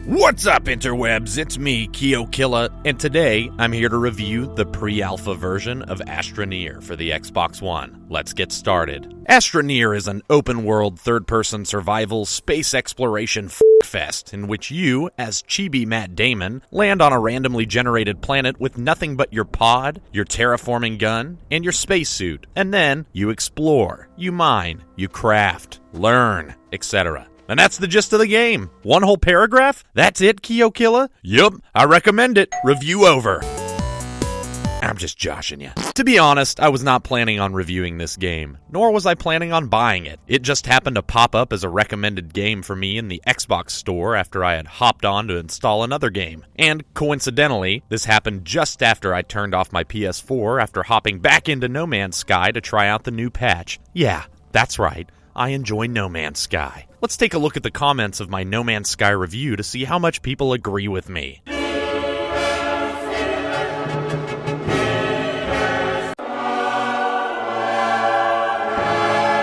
What's up, interwebs? It's me, XoXo, and today I'm here to review the pre-alpha version of Astroneer for the Xbox One. Let's get started. Astroneer is an open-world, third-person survival space exploration fest in which you, as chibi Matt Damon, land on a randomly generated planet with nothing but your pod, your terraforming gun, and your spacesuit. And then you explore, you mine, you craft, learn, etc. And that's the gist of the game. One whole paragraph? That's it, XoXo? Yup, I recommend it. Review over. I'm just joshing you. To be honest, I was not planning on reviewing this game, nor was I planning on buying it. It just happened to pop up as a recommended game for me in the Xbox store after I had hopped on to install another game. And coincidentally, this happened just after I turned off my PS4 after hopping back into No Man's Sky to try out the new patch. Yeah, that's right. I enjoy No Man's Sky. Let's take a look at the comments of my No Man's Sky review to see how much people agree with me.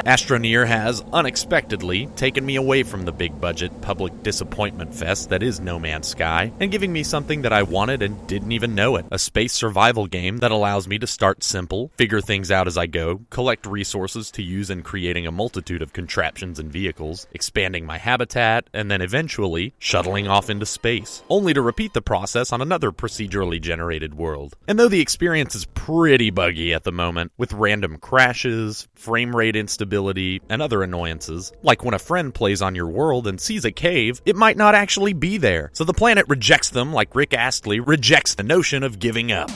Astroneer has, unexpectedly, taken me away from the big-budget public disappointment fest that is No Man's Sky, and giving me something that I wanted and didn't even know it. A space survival game that allows me to start simple, figure things out as I go, collect resources to use in creating a multitude of contraptions and vehicles, expanding my habitat, and then eventually shuttling off into space, only to repeat the process on another procedurally generated world. And though the experience is pretty buggy at the moment, with random crashes, frame rate instability, and other annoyances, like when a friend plays on your world and sees a cave, it might not actually be there, so the planet rejects them like Rick Astley rejects the notion of giving up.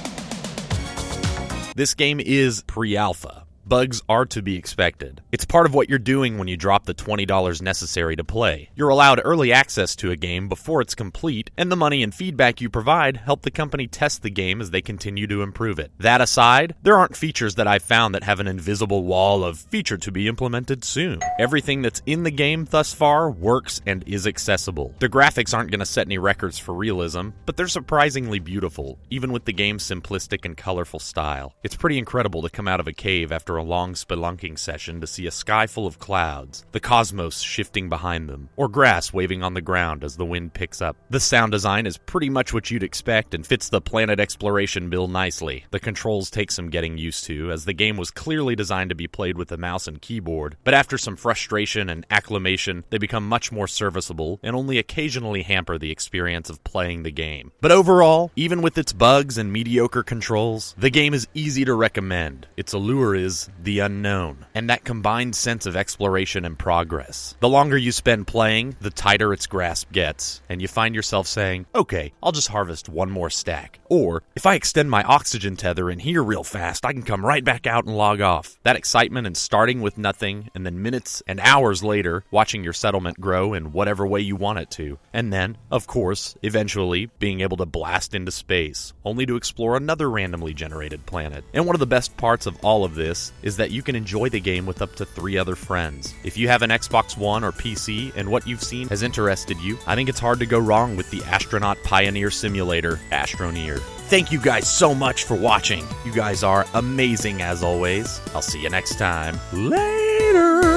This game is pre-alpha. Bugs are to be expected. It's part of what you're doing when you drop the $20 necessary to play. You're allowed early access to a game before it's complete, and the money and feedback you provide help the company test the game as they continue to improve it. That aside, there aren't features that I've found that have an invisible wall of feature to be implemented soon. Everything that's in the game thus far works and is accessible. The graphics aren't going to set any records for realism, but they're surprisingly beautiful, even with the game's simplistic and colorful style. It's pretty incredible to come out of a cave after a long spelunking session to see a sky full of clouds, the cosmos shifting behind them, or grass waving on the ground as the wind picks up. The sound design is pretty much what you'd expect and fits the planet exploration bill nicely. The controls take some getting used to, as the game was clearly designed to be played with a mouse and keyboard, but after some frustration and acclimation, they become much more serviceable and only occasionally hamper the experience of playing the game. But overall, even with its bugs and mediocre controls, the game is easy to recommend. Its allure is the unknown, and that combined sense of exploration and progress. The longer you spend playing, the tighter its grasp gets, and you find yourself saying, okay, I'll just harvest one more stack. Or, if I extend my oxygen tether in here real fast, I can come right back out and log off. That excitement in starting with nothing, and then minutes and hours later, watching your settlement grow in whatever way you want it to. And then, of course, eventually, being able to blast into space, only to explore another randomly generated planet. And one of the best parts of all of this is that you can enjoy the game with up to 3 other friends. If you have an Xbox One or PC and what you've seen has interested you, I think it's hard to go wrong with the astronaut pioneer simulator, Astroneer. Thank you guys so much for watching. You guys are amazing as always. I'll see you next time. Later!